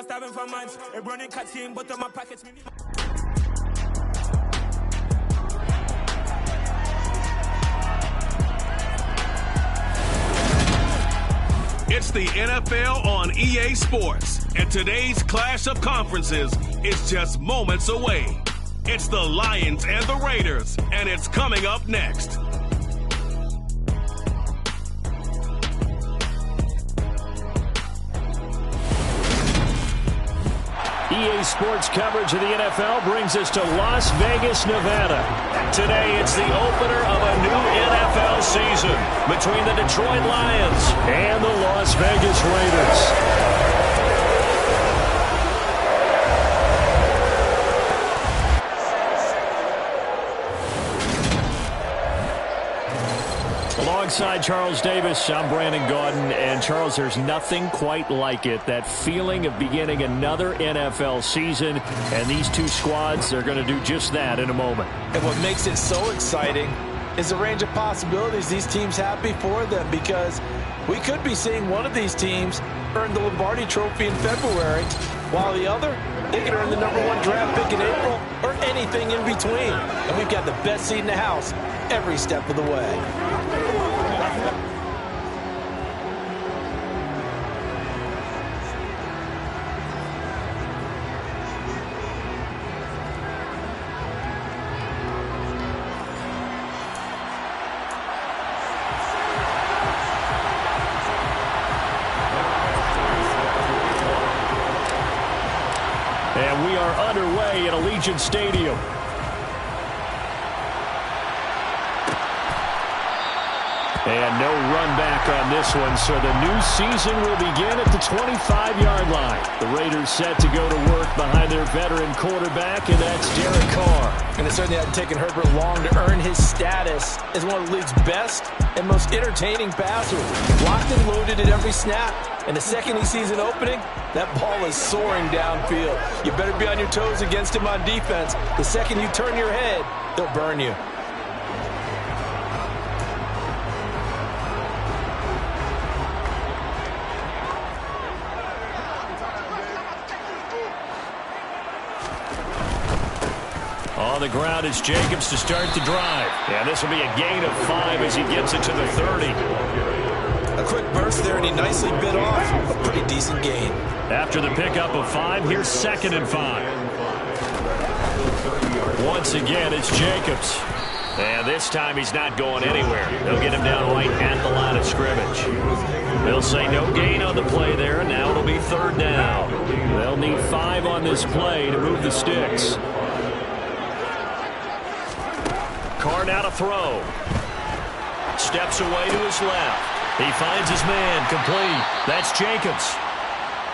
was starving for months. A running cat team, but on my packets. It's the NFL on EA Sports, and today's clash of conferences is just moments away. It's the Lions and the Raiders, and it's coming up next. EA Sports coverage of the NFL brings us to Las Vegas, Nevada. Today, it's the opener of a new NFL season between the Detroit Lions and the Las Vegas Raiders. Alongside Charles Davis, I'm Brandon Gaudin, and Charles, there's nothing quite like it. That feeling of beginning another NFL season, and these two squads are going to do just that in a moment. And what makes it so exciting is the range of possibilities these teams have before them, because we could be seeing one of these teams earn the Lombardi Trophy in February, while the other, they could earn the #1 draft pick in April, or anything in between. And we've got the best seat in the house every step of the way. And we are underway at Allegiant Stadium. And no run back on this one, so the new season will begin at the 25-yard line. The Raiders set to go to work behind their veteran quarterback, and that's Derek Carr. And it certainly hasn't taken Herbert long to earn his status as one of the league's best and most entertaining passers. Locked and loaded at every snap. And the second he sees an opening, that ball is soaring downfield. You better be on your toes against him on defense. The second you turn your head, he'll burn you. On the ground is Jacobs to start the drive. And this will be a gain of 5 as he gets it to the 30. A quick burst there, and he nicely bit off a pretty decent gain. After the pickup of 5, here's 2nd and 5. Once again, it's Jacobs. And this time he's not going anywhere. They'll get him down right at the line of scrimmage. They'll say no gain on the play there, and now it'll be 3rd down. They'll need 5 on this play to move the sticks. Carr now to throw. Steps away to his left. He finds his man, complete. That's Jacobs.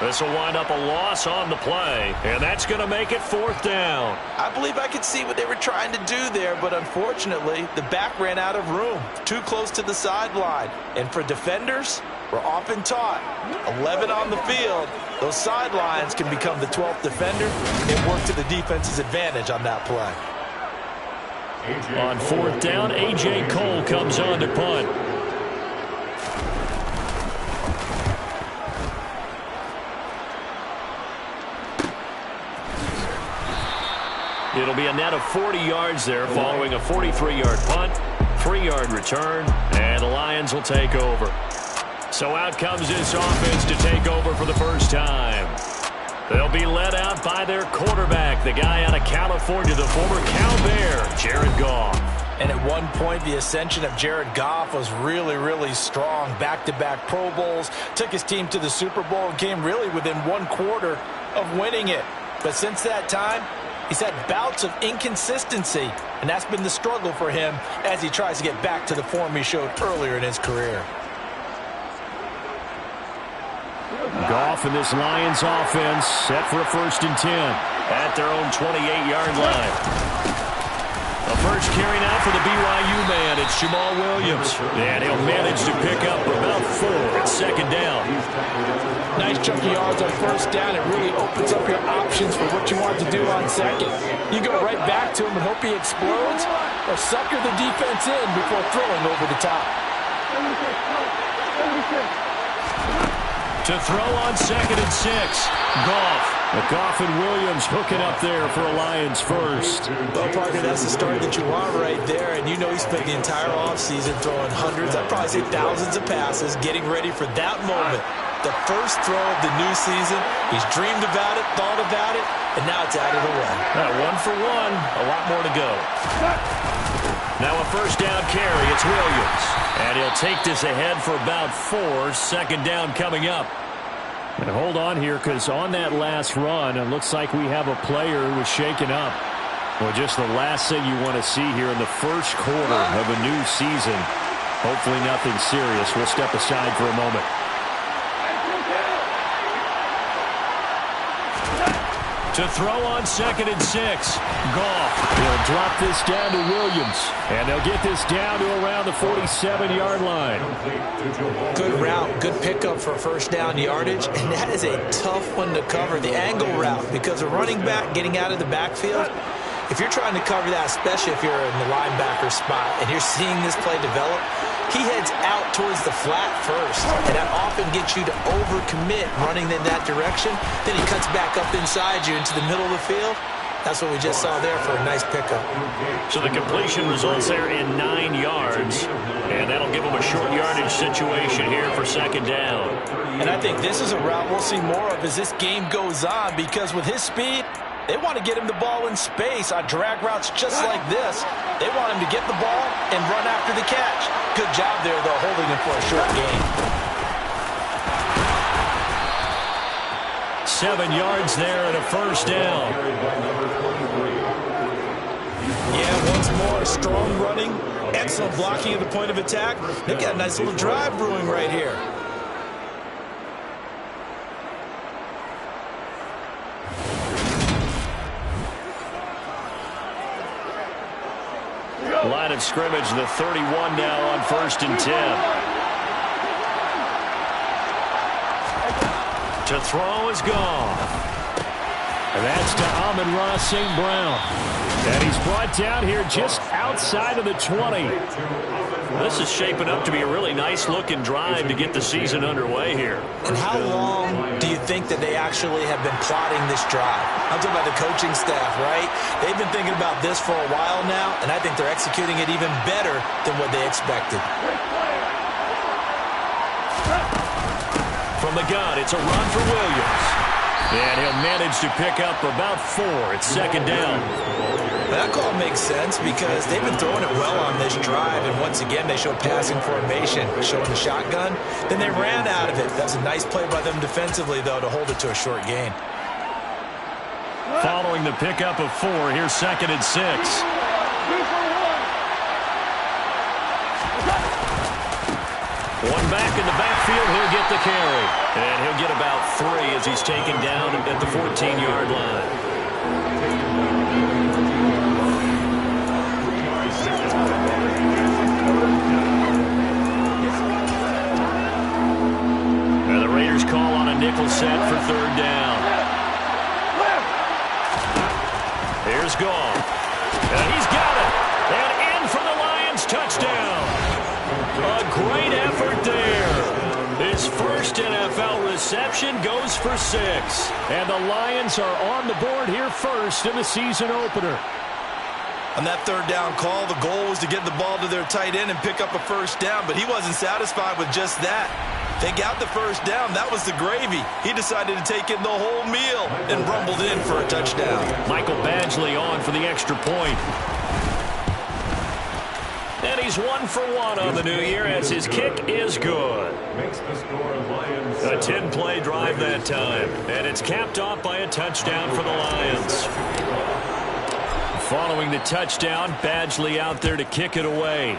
This will wind up a loss on the play, and that's going to make it 4th down. I believe I could see what they were trying to do there, but unfortunately, the back ran out of room, too close to the sideline. And for defenders, we're often taught, 11 on the field, those sidelines can become the 12th defender and work to the defense's advantage on that play. On 4th down, A.J. Cole comes on to punt. It'll be a net of 40 yards there following a 43-yard punt, 3-yard return, and the Lions will take over. So out comes this offense to take over for the first time. They'll be led out by their quarterback, the guy out of California, the former Cal Bear, Jared Goff. And at one point, the ascension of Jared Goff was really, really strong. Back-to-back Pro Bowls, took his team to the Super Bowl, and came really within 1/4 of winning it. But since that time, he's had bouts of inconsistency, and that's been the struggle for him as he tries to get back to the form he showed earlier in his career. Goff and this Lions offense set for a 1st and 10 at their own 28-yard line. A first carry now for the BYU man. It's Jamal Williams. And he'll manage to pick up about 4 at 2nd down. Nice chunky yards on 1st down. It really opens up your options for what you want to do on 2nd. You go right back to him and hope he explodes, or sucker the defense in before throwing over the top. To throw on 2nd and 6. Goff Goff and Williams hooking up there for a Lions first. Well, Parker, that's the start that you want right there. And you know he spent the entire offseason throwing hundreds, I'd probably say thousands of passes, getting ready for that moment. The first throw of the new season. He's dreamed about it, thought about it, and now it's out of the way. 1 for 1, a lot more to go. Now a first down carry, it's Williams. And he'll take this ahead for about 4, second down coming up. And hold on here, because on that last run, it looks like we have a player who was shaken up. Well, just the last thing you want to see here in the first quarter of a new season. Hopefully nothing serious. We'll step aside for a moment. To throw on 2nd and 6. Goff. He'll drop this down to Williams. And they'll get this down to around the 47-yard line. Good route, good pickup for first down yardage. And that is a tough one to cover, the angle route. Because a running back getting out of the backfield, if you're trying to cover that, especially if you're in the linebacker spot, and you're seeing this play develop, he heads out towards the flat first, and that often gets you to overcommit running in that direction. Then he cuts back up inside you into the middle of the field. That's what we just saw there for a nice pickup. So the completion results there in 9 yards, and that'll give him a short yardage situation here for second down. And I think this is a route we'll see more of as this game goes on, because with his speed, they want to get him the ball in space on drag routes just like this. They want him to get the ball and run after the catch. Good job there, though, holding him for a short gain. 7 yards there and a first down. Yeah, once more, strong running, excellent blocking at the point of attack. They've got a nice little drive brewing right here. Line of scrimmage, the 31 now on 1st and 10. To throw is gone. And that's to Amon-Ra St. Brown. And he's brought down here just outside of the 20. This is shaping up to be a really nice-looking drive to get the season underway here. And how long do you think that they actually have been plotting this drive? I'm talking about the coaching staff, right? They've been thinking about this for a while now, and I think they're executing it even better than what they expected. From the gun, it's a run for Williams. And he'll manage to pick up about 4. It's second down. That call makes sense because they've been throwing it well on this drive, and once again they showed passing formation, showing the shotgun. Then they ran out of it. That's a nice play by them defensively, though, to hold it to a short gain. Following the pickup of 4, here's 2nd and 6. One back in the backfield, he'll get the carry. And he'll get about 3 as he's taken down at the 14-yard line. And the Raiders call on a nickel set for 3rd down. Here's Goff. And he's got it. And in for the Lions touchdown. A great effort there. His first NFL reception goes for 6. And the Lions are on the board here first in the season opener. On that 3rd down call, the goal was to get the ball to their tight end and pick up a first down, but he wasn't satisfied with just that. They got the first down. That was the gravy. He decided to take in the whole meal and rumbled in for a touchdown. Michael Badgley on for the extra point. And he's 1 for 1 on the new year as his kick is good. A 10-play drive that time. And it's capped off by a touchdown for the Lions. Following the touchdown, Badgley out there to kick it away.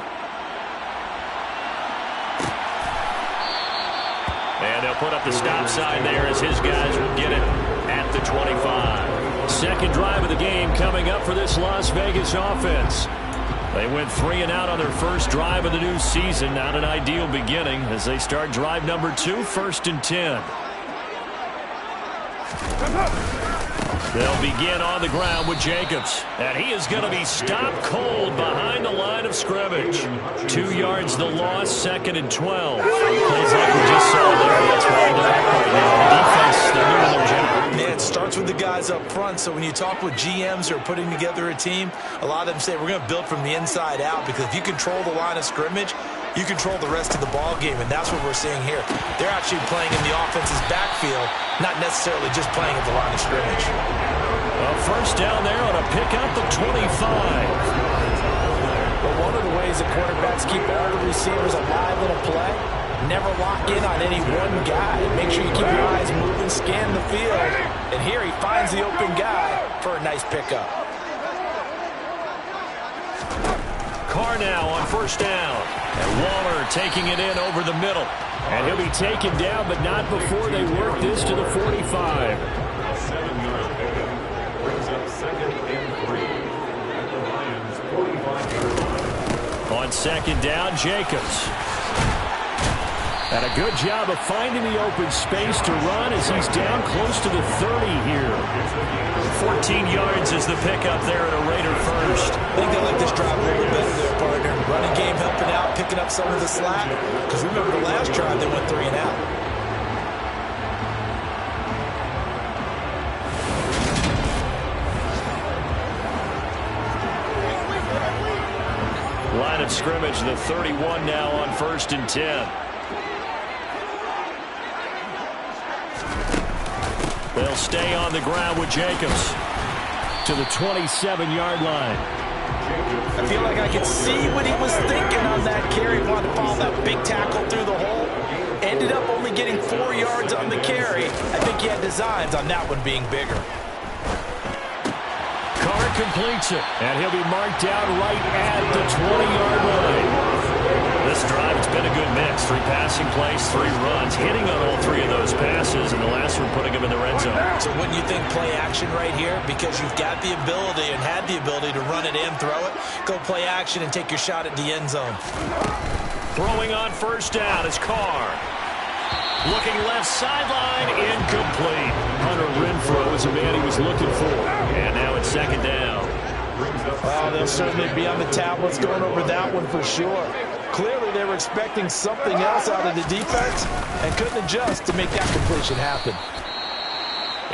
And they'll put up the stop sign there as his guys will get it at the 25. Second drive of the game coming up for this Las Vegas offense. They went 3 and out on their first drive of the new season. Not an ideal beginning as they start drive number 2, 1st and 10. They'll begin on the ground with Jacobs. And he is going to be stopped cold behind the line of scrimmage. 2 yards the loss, 2nd and 12. Plays like we just saw there. That's why they're out right now. The defense, they're doing their job. Man, it starts with the guys up front. So when you talk with GMs who are putting together a team, a lot of them say we're going to build from the inside out, because if you control the line of scrimmage, you control the rest of the ball game, and that's what we're seeing here. They're actually playing in the offense's backfield, not necessarily just playing at the line of scrimmage. A first down there on a pick up the 25. But one of the ways that quarterbacks keep all the receivers alive in a play, never lock in on any one guy. Make sure you keep your eyes moving, scan the field, and here he finds the open guy for a nice pickup. Carr now on first down. And Waller taking it in over the middle. And he'll be taken down, but not before they work this to the 45. On second down, Jacobs. And a good job of finding the open space to run as he's down close to the 30 here. 14 yards is the pickup there at a Raider first. I think they like this drive a little bit better there, partner. Running game helping out, picking up some of the slack. Because remember the last drive, they went 3 and out. Line of scrimmage, the 31 now on 1st and 10. They'll stay on the ground with Jacobs to the 27-yard line. I feel like I could see what he was thinking on that carry. Wanted to follow that big tackle through the hole. Ended up only getting 4 yards on the carry. I think he had designs on that one being bigger. Carr completes it, and he'll be marked down right at the 20-yard line. This drive, it's been a good mix. 3 passing plays, 3 runs, hitting on all 3 of those passes, and the last one putting him in the red zone. So wouldn't you think play action right here? Because you've got the ability and had the ability to run it and throw it. Go play action and take your shot at the end zone. Throwing on first down is Carr. Looking left sideline, incomplete. Hunter Renfrow is the man he was looking for. And now it's second down. Well, they'll certainly be on the tablets going over that one for sure. Clearly, they were expecting something else out of the defense and couldn't adjust to make that completion happen.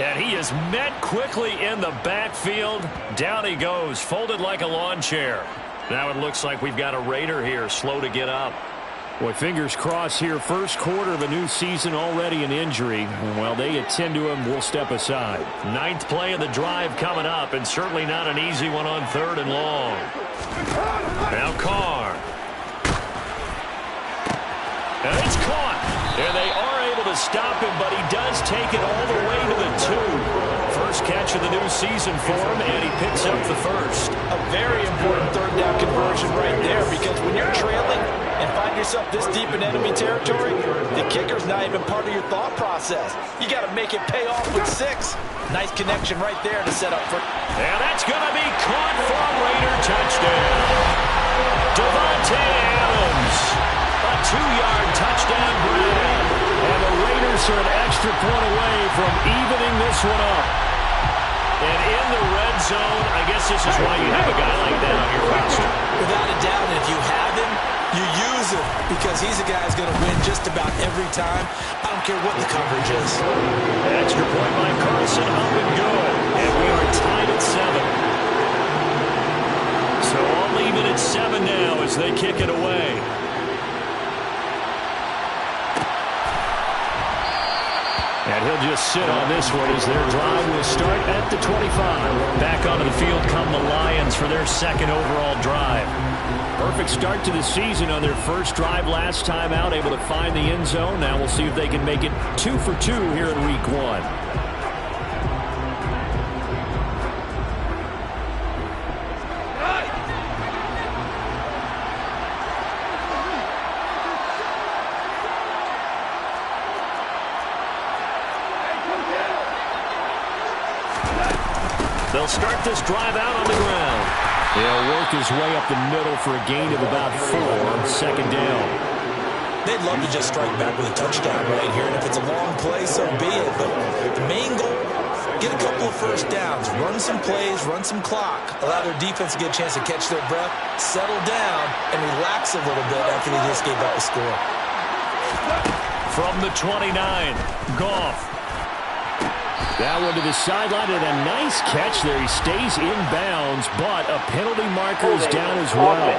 And he is met quickly in the backfield. Down he goes, folded like a lawn chair. Now it looks like we've got a Raider here, slow to get up. Boy, fingers crossed here. First quarter of a new season, already an injury. While they attend to him, we'll step aside. 9th play of the drive coming up, and certainly not an easy one on 3rd and long. Now Carr. And it's caught. And they are able to stop him, but he does take it all the way to the 2. First catch of the new season for him, and he picks up the first. A very important 3rd down conversion right there, because when you're trailing and find yourself this deep in enemy territory, the kicker's not even part of your thought process. You got to make it pay off with 6. Nice connection right there to set up for. And that's going to be caught for a Raider touchdown. Devontae Adams, a 2-yard touchdown grab. And the Raiders are an extra point away from evening this one up. And in the red zone, I guess this is why you have a guy like that on your roster. Without a doubt, and if you have him, you use him, because he's a guy who's going to win just about every time. I don't care what the coverage is. Extra point by Carlson, up and good. And we are tied at 7. So I'll leave it at 7 now as they kick it away. And he'll just sit on this one as their drive will start at the 25. Back onto the field come the Lions for their 2nd overall drive. Perfect start to the season on their first drive last time out, able to find the end zone. Now we'll see if they can make it 2 for 2 here in week 1. They'll start this drive out on the ground. He'll work his way up the middle for a gain of about 4 on 2nd down. They'd love to just strike back with a touchdown right here, and if it's a long play, so be it. But the main goal, get a couple of first downs, run some plays, run some clock, allow their defense to get a chance to catch their breath, settle down, and relax a little bit after they just gave up a score. From the 29, Goff. That one to the sideline, and a nice catch there. He stays in bounds, but a penalty marker is down as well.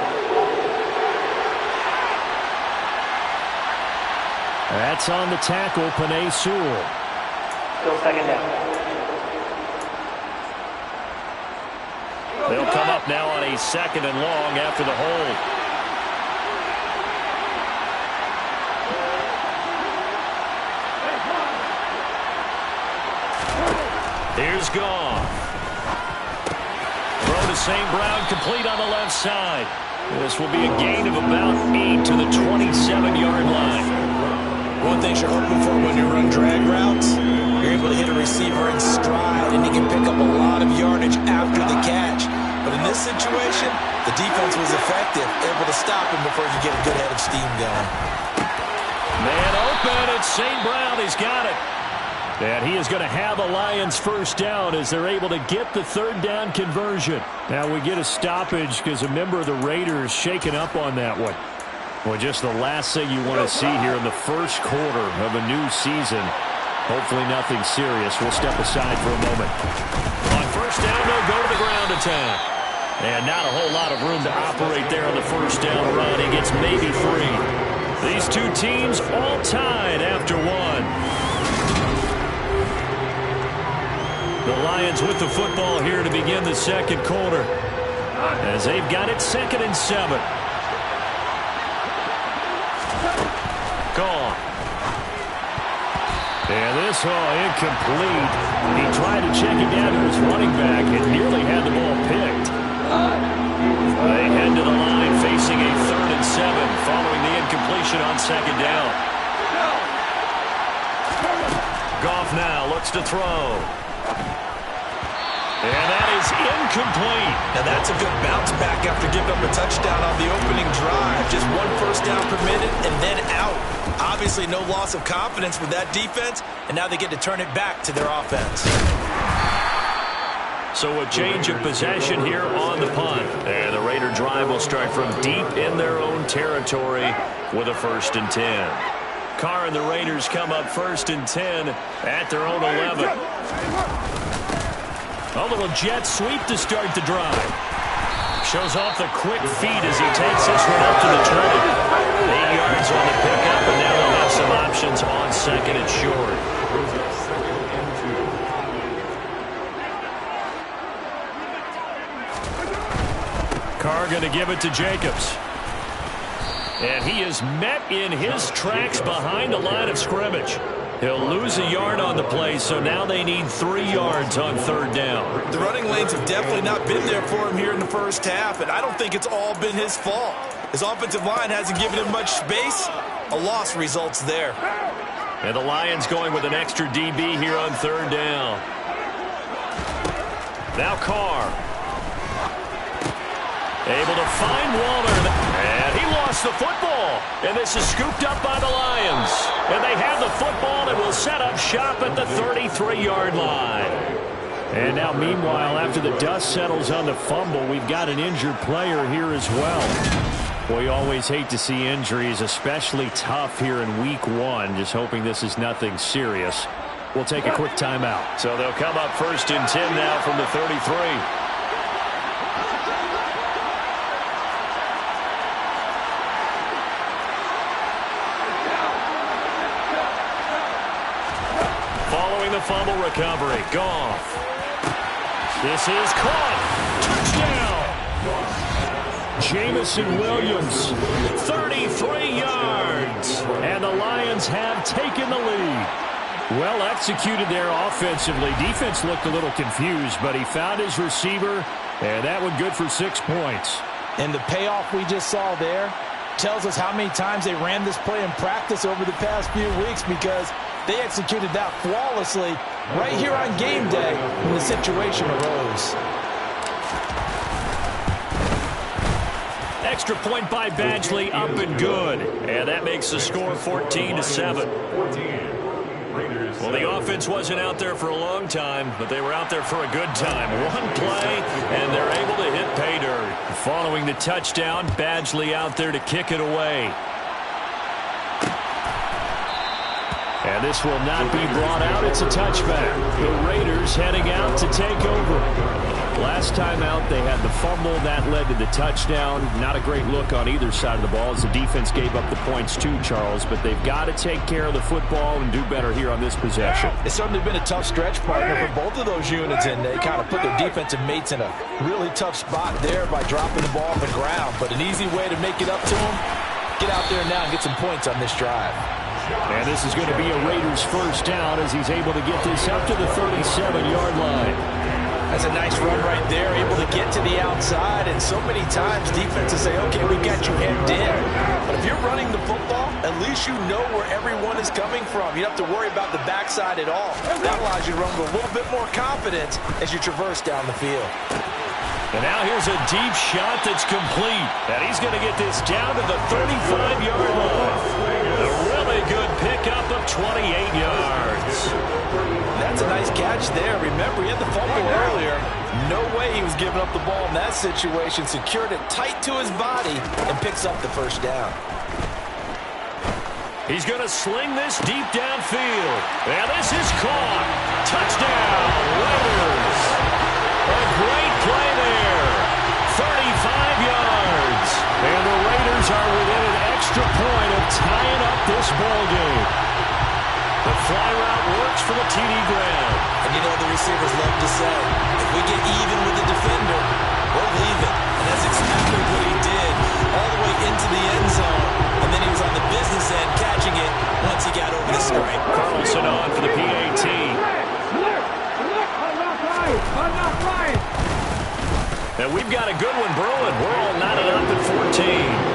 That's on the tackle, Penei Sewell. Still second down. They'll come up now on a 2nd and long after the hold. Here's Goff. Throw to St. Brown, complete on the left side. This will be a gain of about 8 to the 27-yard line. One thing you're hoping for when you run drag routes, you're able to hit a receiver in stride, and he can pick up a lot of yardage after the catch. But in this situation, the defense was effective, able to stop him before you get a good head of steam going. Man open, it's St. Brown. He's got it. And he is going to have a Lions first down as they're able to get the 3rd down conversion. Now we get a stoppage because a member of the Raiders shaken up on that one. Well, just the last thing you want to see here in the first quarter of a new season. Hopefully nothing serious. We'll step aside for a moment. On first down, they'll go to the ground attack. And not a whole lot of room to operate there on the first down run. He gets maybe 3. These two teams all tied after 1. The Lions with the football here to begin the second quarter, as they've got it 2nd and 7. Gone. And this incomplete. He tried to check it down to his running back and nearly had the ball picked. They head to the line facing a 3rd and 7 following the incompletion on 2nd down. Goff now looks to throw. And that is incomplete. Now that's a good bounce back after giving up a touchdown on the opening drive. Just 1 first down per minute and then out. Obviously no loss of confidence with that defense, and now they get to turn it back to their offense. So a change of possession here on the punt. And the Raider drive will start from deep in their own territory with a 1st and 10. Carr and the Raiders come up 1st and 10 at their own 11. A little jet sweep to start the drive. Shows off the quick feet as he takes this one up to the 20. 8 yards on the pickup, and now they'll have some options on 2nd and short. Carr going to give it to Jacobs. And he is met in his tracks behind the line of scrimmage. He'll lose a yard on the play, so now they need 3 yards on 3rd down. The running lanes have definitely not been there for him here in the first half, and I don't think it's all been his fault. His offensive line hasn't given him much space. A loss results there. And the Lions going with an extra DB here on 3rd down. Now Carr. Able to find Waller. And he lost the football. And this is scooped up by the Lions. And they have the football that will set up shop at the 33-yard line. And now, meanwhile, after the dust settles on the fumble, we've got an injured player here as well. We always hate to see injuries, especially tough here in week 1. Just hoping this is nothing serious. We'll take a quick timeout. So they'll come up 1st and 10 now from the 33. Following the fumble recovery, Goff. This is caught. Touchdown. Jameson Williams, 33 yards. And the Lions have taken the lead. Well executed there offensively. Defense looked a little confused, but he found his receiver, and that one good for 6 points. And the payoff we just saw there tells us how many times they ran this play in practice over the past few weeks, because they executed that flawlessly right here on game day when the situation arose. Extra point by Badgley, up and good. And that makes the score 14-7. Well, the offense wasn't out there for a long time, but they were out there for a good time. One play, and they're able to hit pay dirt. Following the touchdown, Badgley out there to kick it away. And this will not be brought out. It's a touchback. The Raiders heading out to take over. Last time out, they had the fumble. That led to the touchdown. Not a great look on either side of the ball as the defense gave up the points too, Charles. But they've got to take care of the football and do better here on this possession. It's certainly been a tough stretch, partner, for both of those units, and they kind of put their defensive mates in a really tough spot there by dropping the ball on the ground. But an easy way to make it up to them, get out there now and get some points on this drive. And this is going to be a Raiders first down as he's able to get this up to the 37-yard line. That's a nice run right there, able to get to the outside. And so many times defenses say, okay, we got you hemmed in. But if you're running the football, at least you know where everyone is coming from. You don't have to worry about the backside at all. That allows you to run with a little bit more confidence as you traverse down the field. And now here's a deep shot that's complete. And he's going to get this down to the 35-yard line. A really good pickup of 28 yards. That's a nice catch there. Remember, he had the fumble earlier. No way he was giving up the ball in that situation. Secured it tight to his body and picks up the first down. He's going to sling this deep downfield. And this is caught. Touchdown, Raiders. A great play there. 35 yards. And the Raiders are within an extra point of tying up this ball game. The fly route works for the TD Graham. And you know the receivers love to say, if we get even with the defender, we're leaving. And that's exactly what he did, all the way into the end zone. And then he was on the business end catching it once he got over the stripe. Carlson on for the PAT. And we've got a good one brewing. We're all knotted up at 14.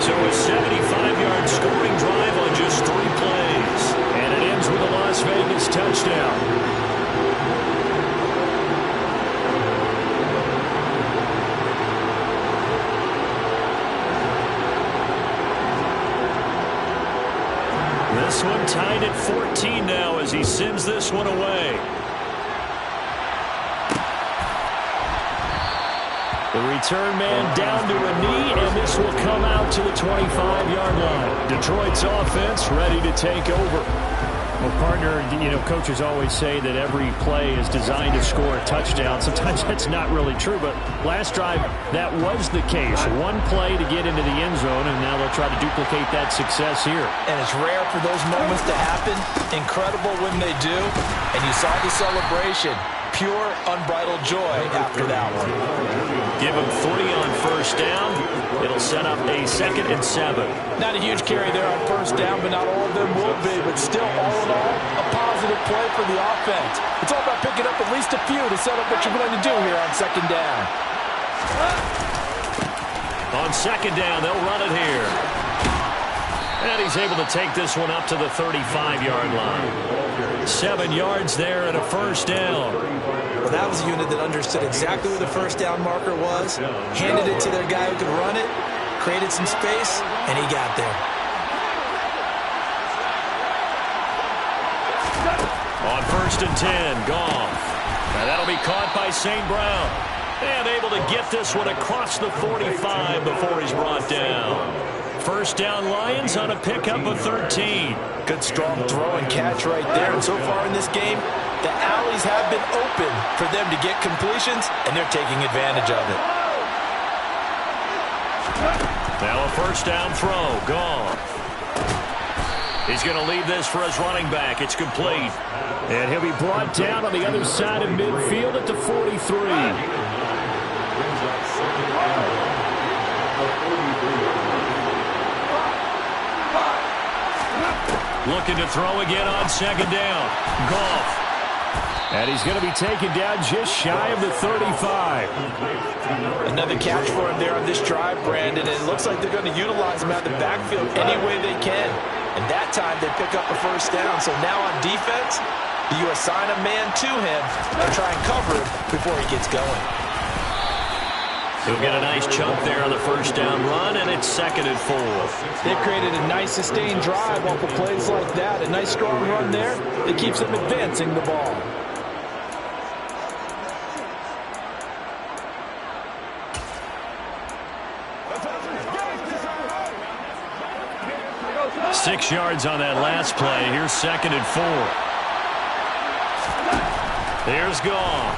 So a 75-yard scoring drive on just 3 plays. And it ends with a Las Vegas touchdown. This one tied at 14 now as he sends this one away. The return man down to a knee, and this will come out to the 25-yard line. Detroit's offense ready to take over. Well, partner, you know, coaches always say that every play is designed to score a touchdown. Sometimes that's not really true, but last drive, that was the case. One play to get into the end zone, and now they'll try to duplicate that success here. And it's rare for those moments to happen. Incredible when they do. And you saw the celebration. Pure, unbridled joy after that one. Give him 3 on first down. It'll set up a 2nd and 7. Not a huge carry there on first down, but not all of them will be. But still, all in all, a positive play for the offense. It's all about picking up at least a few to set up what you're going to do here on 2nd down. On 2nd down, they'll run it here. And he's able to take this one up to the 35-yard line. 7 yards there and a first down. Well, that was a unit that understood exactly where the first down marker was, handed it to their guy who could run it, created some space, and he got there. On 1st and 10, Goff. Now that'll be caught by St. Brown. And able to get this one across the 45 before he's brought down. First down Lions on a pickup of 13. Good strong throw and catch right there. And so far in this game, the alleys have been open for them to get completions, and they're taking advantage of it. Now a first down throw. Goff. He's going to leave this for his running back. It's complete. And he'll be brought down on the other side of midfield at the 43. Looking to throw again on 2nd down. Goff. And he's going to be taken down just shy of the 35. Another catch for him there on this drive, Brandon. And it looks like they're going to utilize him out the backfield any way they can. And that time they pick up a first down. So now on defense, you assign a man to him and try and cover him before he gets going. He'll get a nice chunk there on the first down run, and it's 2nd and 4. They've created a nice sustained drive off of plays like that. A nice strong run there that keeps them advancing the ball. 6 yards on that last play. Here's 2nd and 4. Here's Goff.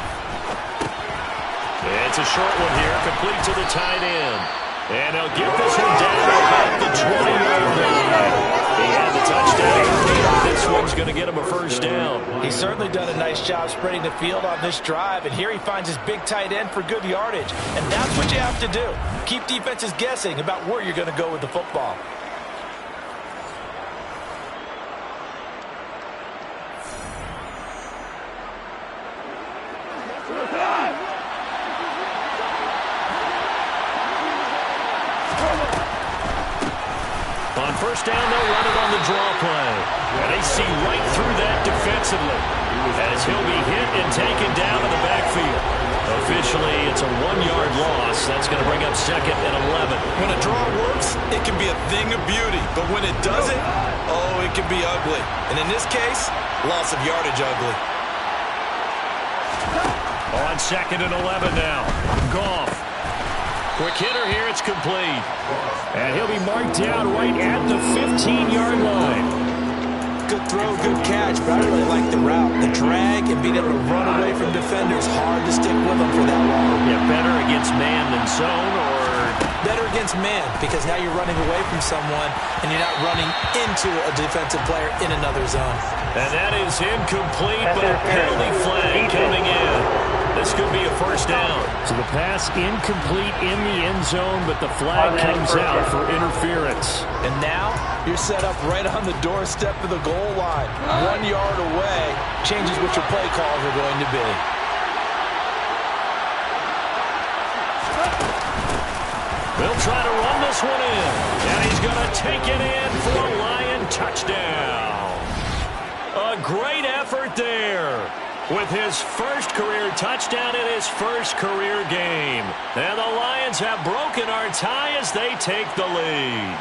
It's a short one here, complete to the tight end. And he'll get this one down about the 20-yard line. He had the touchdown. This one's going to get him a first down. He's certainly done a nice job spreading the field on this drive, and here he finds his big tight end for good yardage. And that's what you have to do. Keep defenses guessing about where you're going to go with the football. On first down, they'll run it on the draw play. And they see right through that defensively as he'll be hit and taken down in the backfield. Officially, it's a 1-yard loss. That's going to bring up 2nd and 11. When a draw works, it can be a thing of beauty. But when it doesn't, oh, it can be ugly. And in this case, loss of yardage ugly. On 2nd and 11 now. Goff. Quick hitter here, it's complete. And he'll be marked down right at the 15-yard line. Good throw, good catch, but I really like the route. The drag and being able to run away from defenders, hard to stick with them for that long. Yeah, better against man than zone, or? Better against man, because now you're running away from someone and you're not running into a defensive player in another zone. And that is incomplete, but a penalty flag coming in. This could be a first down. So the pass incomplete in the end zone, but the flag comes out for interference. And now you're set up right on the doorstep of the goal line. 1 yard away changes what your play calls are going to be. They'll try to run this one in. And he's going to take it in for a Lion touchdown. A great effort there, with his first career touchdown in his first career game. And the Lions have broken our tie as they take the lead.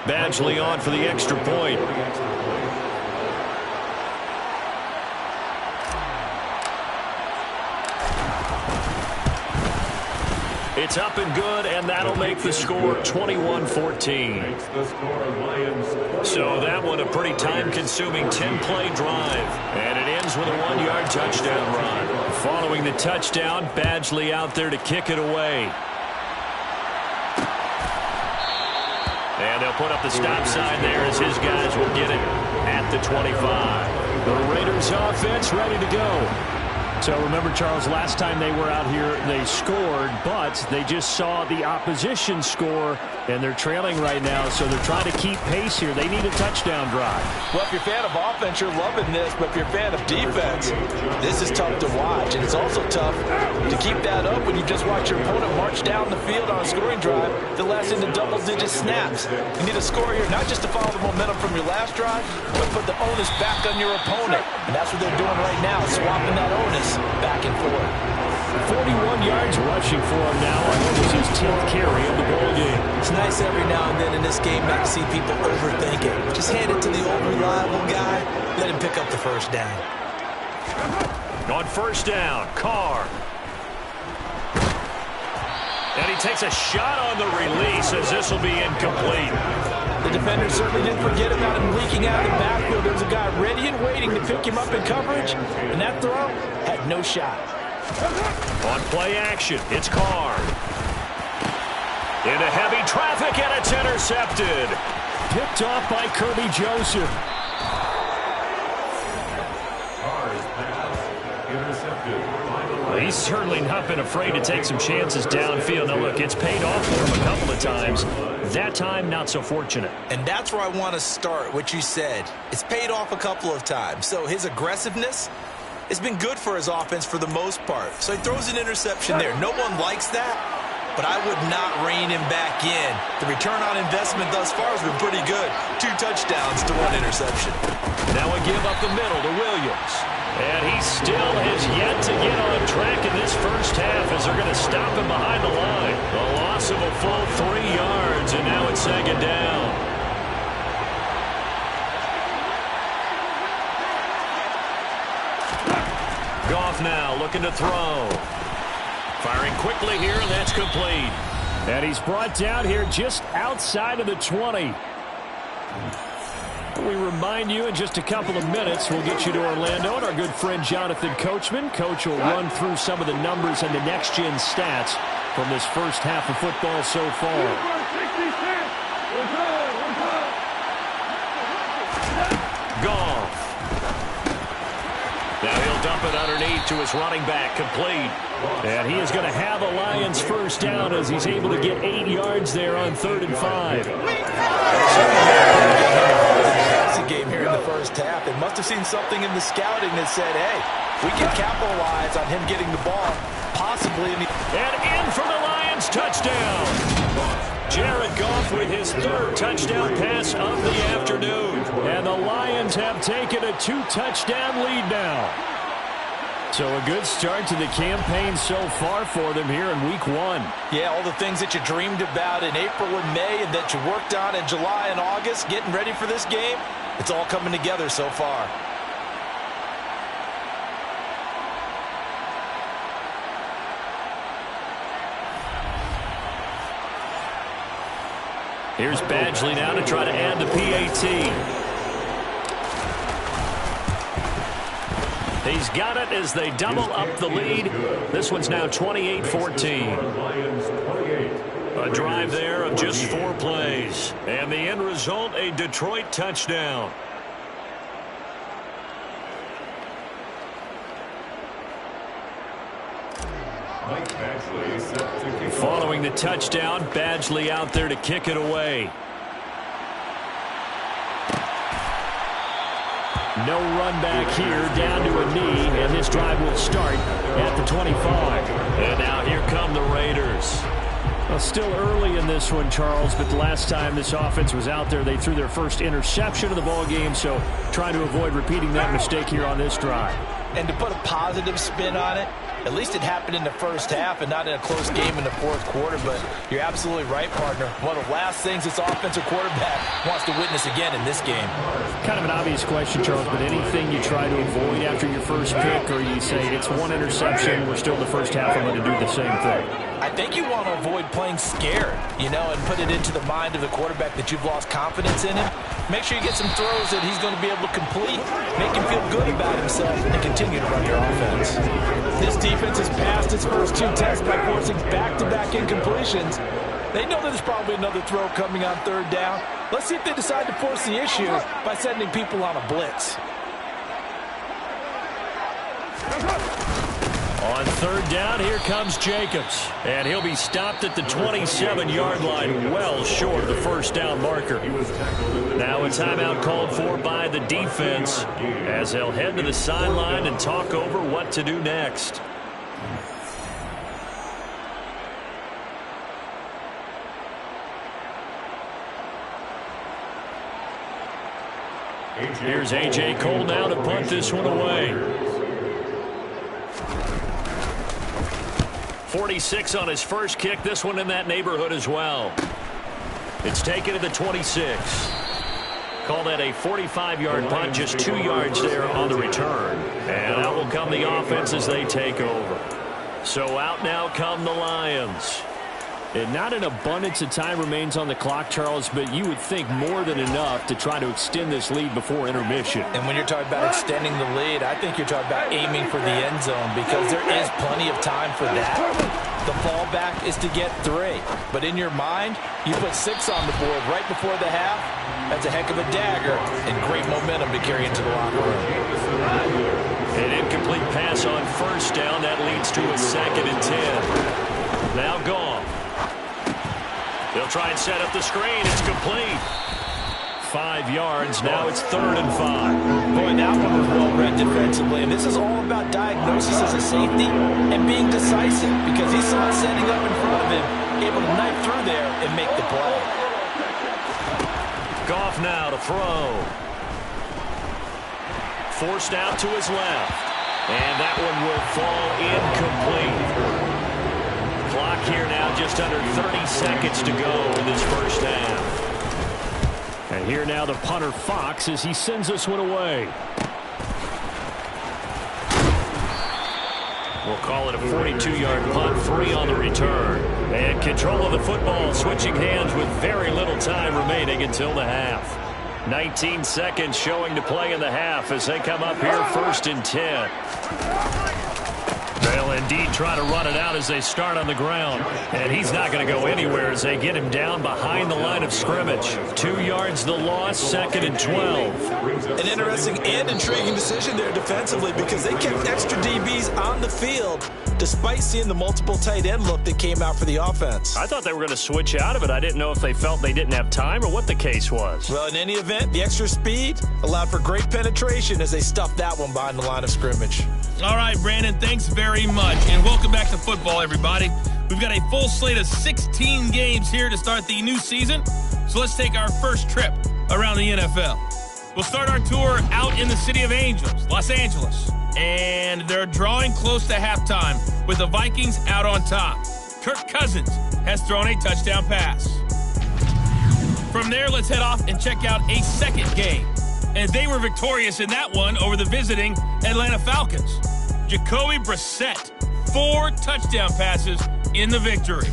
Badgley on for the extra point. It's up and good, and that'll make the score 21-14. So that one a pretty time-consuming 10-play drive. And it ends with a 1-yard touchdown run. Following the touchdown, Badgley out there to kick it away. And they'll put up the stop sign there as his guys will get it at the 25. The Raiders offense ready to go. So remember, Charles, last time they were out here, they scored, but they just saw the opposition score, and they're trailing right now, so they're trying to keep pace here. They need a touchdown drive. Well, if you're a fan of offense, you're loving this, but if you're a fan of defense, this is tough to watch, and it's also tough to keep that up when you just watch your opponent march down the field on a scoring drive that lasts into double-digit snaps. You need a score here, not just to follow the momentum from your last drive, but put the onus back on your opponent, and that's what they're doing right now, swapping that onus back and forth. 41 yards rushing for him now. That was his 10th carry of the ball game. It's nice every now and then in this game not to see people overthink it. Just hand it to the old reliable guy. Let him pick up the first down. On first down, Carr. And he takes a shot on the release as this will be incomplete. The defender certainly didn't forget about him leaking out of the backfield. There was a guy ready and waiting to pick him up in coverage, and that throw had no shot. On play action, it's Carr. Into heavy traffic, and it's intercepted. Picked off by Kirby Joseph. He's certainly not been afraid to take some chances downfield. Now, look, it's paid off for him a couple of times. That time, not so fortunate. And that's where I want to start, what you said. It's paid off a couple of times. So his aggressiveness has been good for his offense for the most part. So he throws an interception there. No one likes that, but I would not rein him back in. The return on investment thus far has been pretty good. 2 touchdowns to 1 interception. Now a give up the middle to Williams. And he still has yet to get on track in this first half as they're going to stop him behind the line. A loss of a full 3 yards, and now it's second down. Goff now looking to throw. Firing quickly here, and that's complete. And he's brought down here just outside of the 20. We remind you in just a couple of minutes we'll get you to Orlando and our good friend Jonathan Coachman. Coach will run through some of the numbers and the next-gen stats from this first half of football so far. Goff. Now he'll dump it underneath to his running back, complete. And he is going to have a Lions first down as he's able to get 8 yards there on 3rd and 5. Game here in the first half. They must have seen something in the scouting that said, hey, we can capitalize on him getting the ball, possibly. And in for the Lions, touchdown. Jared Goff with his 3rd touchdown pass of the afternoon. And the Lions have taken a 2-touchdown lead now. So a good start to the campaign so far for them here in week 1. Yeah, all the things that you dreamed about in April and May and that you worked on in July and August, getting ready for this game, it's all coming together so far. Here's Badgley now to try to add the PAT. He's got it as they double up the lead. This one's now 28-14. A drive there of just 4 plays. And the end result, a Detroit touchdown. Following the touchdown, Badgley out there to kick it away. No run back here, down to a knee, and this drive will start at the 25. And now here come the Raiders. Well, still early in this one, Charles, but the last time this offense was out there, they threw their first interception of the ball game, so trying to avoid repeating that mistake here on this drive. And to put a positive spin on it, at least it happened in the first half and not in a close game in the fourth quarter, but you're absolutely right, partner. One of the last things this offensive quarterback wants to witness again in this game. Kind of an obvious question, Charles, but anything you try to avoid after your first pick, or you say it's one interception, we're still in the first half, I'm going to do the same thing? I think you want to avoid playing scared, and put it into the mind of the quarterback that you've lost confidence in him. Make sure you get some throws that he's going to be able to complete, make him feel good about himself, and continue to run your offense. This defense has passed its first 2 tests by forcing back-to-back incompletions. They know there's probably another throw coming on 3rd down. Let's see if they decide to force the issue by sending people on a blitz. On 3rd down, here comes Jacobs. And he'll be stopped at the 27-yard line, well short of the first down marker. Now a timeout called for by the defense as they'll head to the sideline and talk over what to do next. Here's A.J. Cole now to punt this one away. 46 on his first kick. This one in that neighborhood as well. It's taken to the 26. Call that a 45-yard punt, just 2 yards there on the return. And out will come the offense as they take over. So out now come the Lions. And not an abundance of time remains on the clock, Charles, but you would think more than enough to try to extend this lead before intermission. And when you're talking about extending the lead, I think you're talking about aiming for the end zone because there is plenty of time for that. The fallback is to get 3. But in your mind, you put 6 on the board right before the half. That's a heck of a dagger and great momentum to carry into the locker room. An incomplete pass on first down. That leads to a 2nd and 10. Now Goff. They'll try and set up the screen. It's complete. 5 yards. Now it's 3rd and 5. Boy, that one was well read defensively. And this is all about diagnosis as a safety and being decisive because he saw it setting up in front of him, able to knife through there and make the play. Goff now to throw. forced out to his left. And that one will fall incomplete. Clock here now just under 30 seconds to go in this first half. And here now the punter Fox as he sends this one away. We'll call it a 42-yard punt, 3 on the return. And control of the football switching hands with very little time remaining until the half. 19 seconds showing to play in the half as they come up here 1st and 10. They'll indeed try to run it out as they start on the ground. And he's not going to go anywhere as they get him down behind the line of scrimmage. 2 yards the loss, 2nd and 12. An interesting and intriguing decision there defensively because they kept extra DBs on the field despite seeing the multiple tight end look that came out for the offense. I thought they were going to switch out of it. I didn't know if they felt they didn't have time or what the case was. Well, in any event, the extra speed allowed for great penetration as they stuffed that one behind the line of scrimmage. All right, Brandon, thanks very much. And welcome back to football, everybody. We've got a full slate of 16 games here to start the new season. So let's take our first trip around the NFL. We'll start our tour out in the City of Angels, Los Angeles. And they're drawing close to halftime with the Vikings out on top. Kirk Cousins has thrown a touchdown pass. From there, let's head off and check out a second game. And they were victorious in that one over the visiting Atlanta Falcons. Jacoby Brissett, 4 touchdown passes in the victory.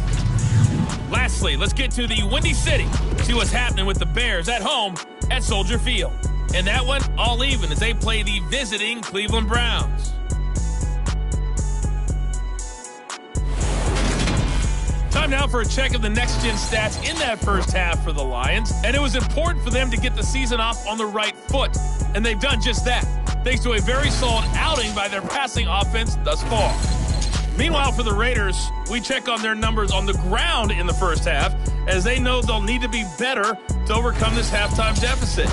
Lastly, let's get to the Windy City, see what's happening with the Bears at home at Soldier Field. And that one, all even as they play the visiting Cleveland Browns. Time now for a check of the next-gen stats in that first half for the Lions. And it was important for them to get the season off on the right foot. And they've done just that, thanks to a very solid outing by their passing offense thus far. Meanwhile, for the Raiders, we check on their numbers on the ground in the first half, as they know they'll need to be better to overcome this halftime deficit.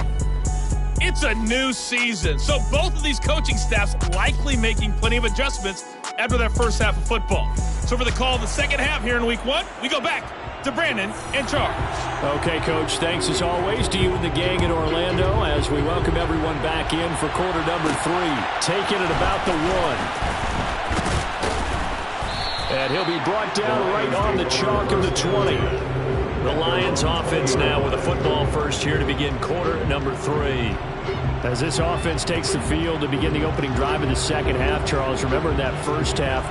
It's a new season, so both of these coaching staffs likely making plenty of adjustments after their first half of football. So for the call of the second half here in Week 1, we go back to Brandon and Charles. Okay, Coach, thanks as always to you and the gang in Orlando as we welcome everyone back in for quarter number 3. Taking it about the 1. And he'll be brought down right on the chalk of the 20. The Lions offense now with a football first here to begin quarter number 3. As this offense takes the field to begin the opening drive of the second half, Charles, remember in that first half,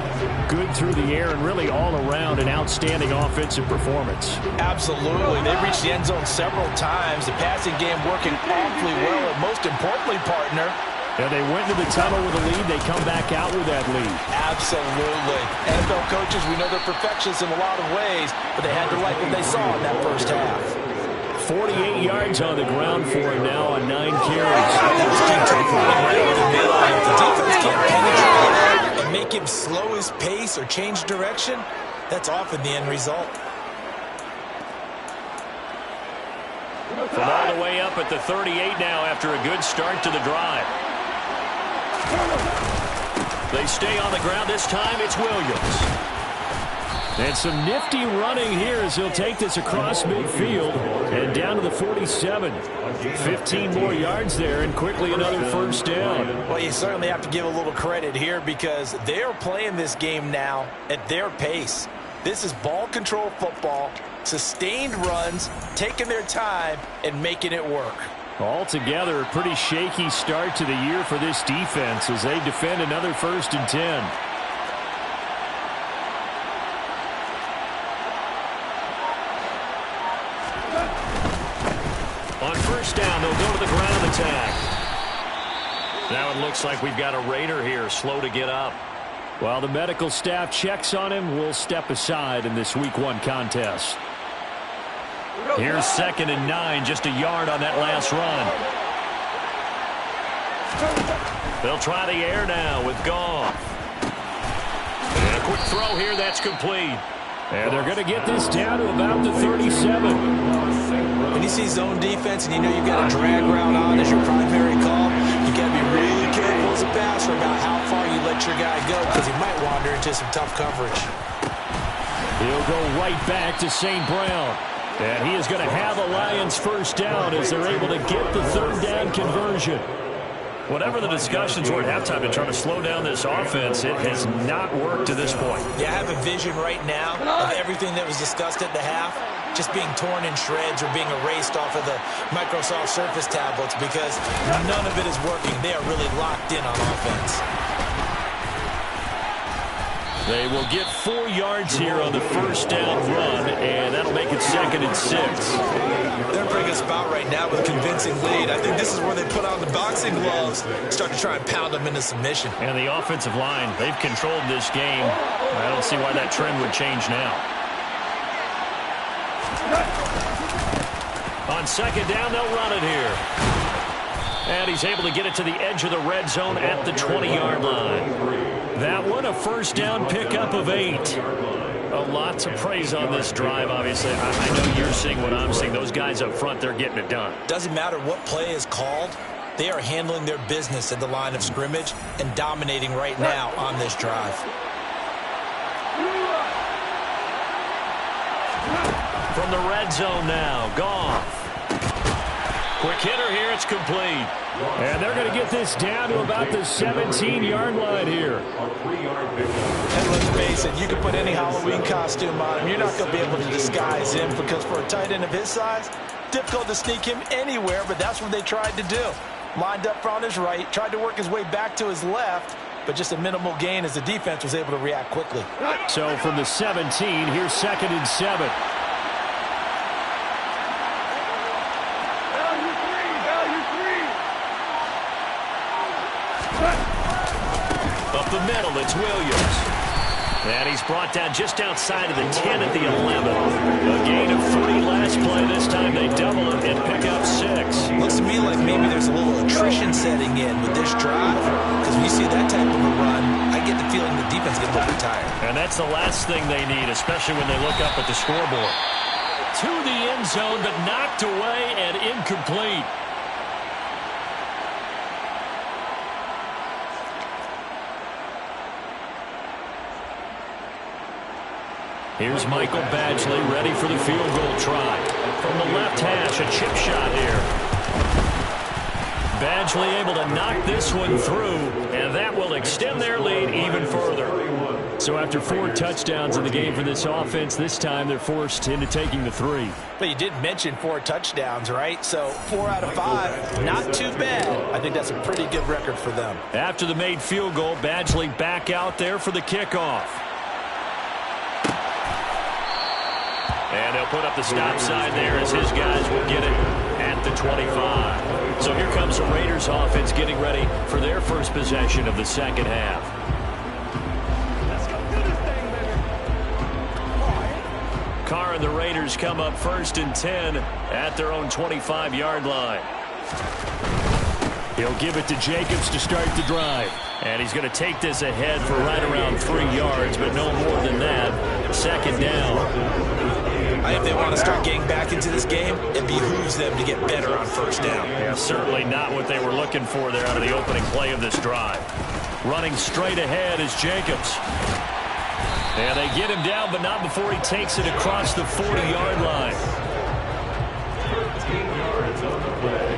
good through the air and really all around an outstanding offensive performance. Absolutely. They reached the end zone several times. The passing game working awfully well, and most importantly, partner, and they went into the tunnel with a lead. They come back out with that lead. Absolutely. NFL coaches, we know they're perfectionists in a lot of ways, but they had to like what they saw in that first half. 48 yards on the ground for him now on 9 carries. If the defense can't penetrate and make him slow his pace or change direction, that's often the end result. From all the way up at the 38 now after a good start to the drive. They stay on the ground. This time it's Williams. And some nifty running here as he'll take this across midfield and down to the 47. 15 more yards there and quickly another first down. Well, you certainly have to give a little credit here because they are playing this game now at their pace. This is ball control football, sustained runs, taking their time and making it work. Altogether, a pretty shaky start to the year for this defense as they defend another 1st and 10. On first down, they'll go to the ground attack. Now it looks like we've got a Raider here, slow to get up. While the medical staff checks on him, we'll step aside in this Week 1 contest. Here's 2nd and 9, just a yard on that last run. They'll try the air now with Goff. And a quick throw here, that's complete. And they're going to get this down to about the 37. When you see zone defense and you know you've got a drag route on as your primary call, you got to be really careful as a passer about how far you let your guy go because he might wander into some tough coverage. He'll go right back to St. Brown. And he is going to have a Lions first down as they're able to get the 3rd down conversion. Whatever the discussions were at halftime to try to slow down this offense, it has not worked to this point. Yeah, I have a vision right now of everything that was discussed at the half just being torn in shreds or being erased off of the Microsoft Surface tablets because none of it is working. They are really locked in on offense. They will get 4 yards here on the first down run, and that'll make it 2nd and 6. They're in a pretty good spot right now with a convincing lead. I think this is where they put on the boxing gloves, start to try and pound them into submission. And the offensive line, they've controlled this game. I don't see why that trend would change now. On 2nd down, they'll run it here. And he's able to get it to the edge of the red zone at the 20-yard line. That one, a first down pickup of 8. A lot to praise on this drive, obviously. I know you're seeing what I'm seeing. Those guys up front, they're getting it done. Doesn't matter what play is called. They are handling their business at the line of scrimmage and dominating right now on this drive. From the red zone now, Goff. Quick hitter here, it's complete. And they're going to get this down to about the 17-yard line here. And let's face it, you can put any Halloween costume on him. You're not going to be able to disguise him because for a tight end of his size, difficult to sneak him anywhere, but that's what they tried to do. Lined up on his right, tried to work his way back to his left, but just a minimal gain as the defense was able to react quickly. So from the 17, here's 2nd and 7. Up the middle, it's Williams. And he's brought down just outside of the 10 at the 11. A gain of 3 last play. This time they double it and pick up 6. Looks to me like maybe there's a little attrition setting in with this drive. Because when you see that type of a run, I get the feeling the defense gets a little bit tired. And that's the last thing they need, especially when they look up at the scoreboard. To the end zone, but knocked away and incomplete. Here's Michael Badgley ready for the field goal try. From the left hash, a chip shot here. Badgley able to knock this one through, and that will extend their lead even further. So after 4 touchdowns in the game for this offense, this time they're forced into taking the 3. But you did mention 4 touchdowns, right? So 4 out of 5, not too bad. I think that's a pretty good record for them. After the made field goal, Badgley back out there for the kickoff. And they'll put up the stop sign there as his guys will get it at the 25. So here comes the Raiders offense getting ready for their first possession of the second half. Carr and the Raiders come up 1st and 10 at their own 25-yard line. He'll give it to Jacobs to start the drive. And he's going to take this ahead for right around 3 yards, but no more than that. 2nd down. If they want to start getting back into this game, it behooves them to get better on 1st down. Yeah, certainly not what they were looking for there out of the opening play of this drive. Running straight ahead is Jacobs. And they get him down, but not before he takes it across the 40-yard line. 13 yards on the play.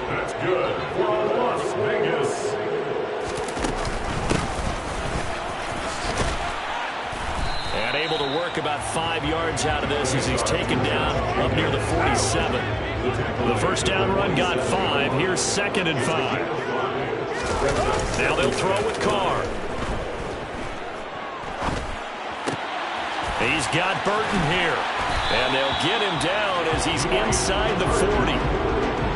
That's good for Las Vegas. And able to work about 5 yards out of this as he's taken down up near the 47. The first down run got 5. Here's 2nd and 5. Now they'll throw with Carr. He's got Burton here. And they'll get him down as he's inside the 40.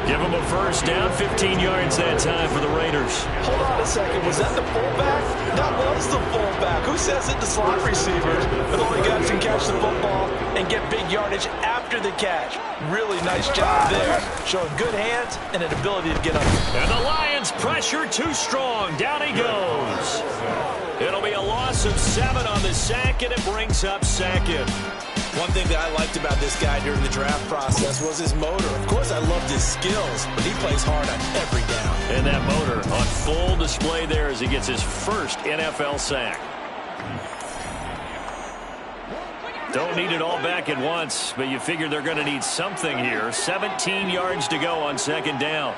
Give him a first down, 15 yards that time for the Raiders. Hold on a second. Was that the fullback? That was the fullback. Who says it? The slot receivers. But the only guys can catch the football and get big yardage after the catch. Really nice job there. Showing good hands and an ability to get up. And the Lions pressure too strong. Down he goes. It'll be a loss of 7 on the sack, and it brings up 2nd. One thing that I liked about this guy during the draft process was his motor. Of course, I loved his skills, but he plays hard on every down. And that motor on full display there as he gets his first NFL sack. Don't need it all back at once, but you figure they're going to need something here. 17 yards to go on 2nd down.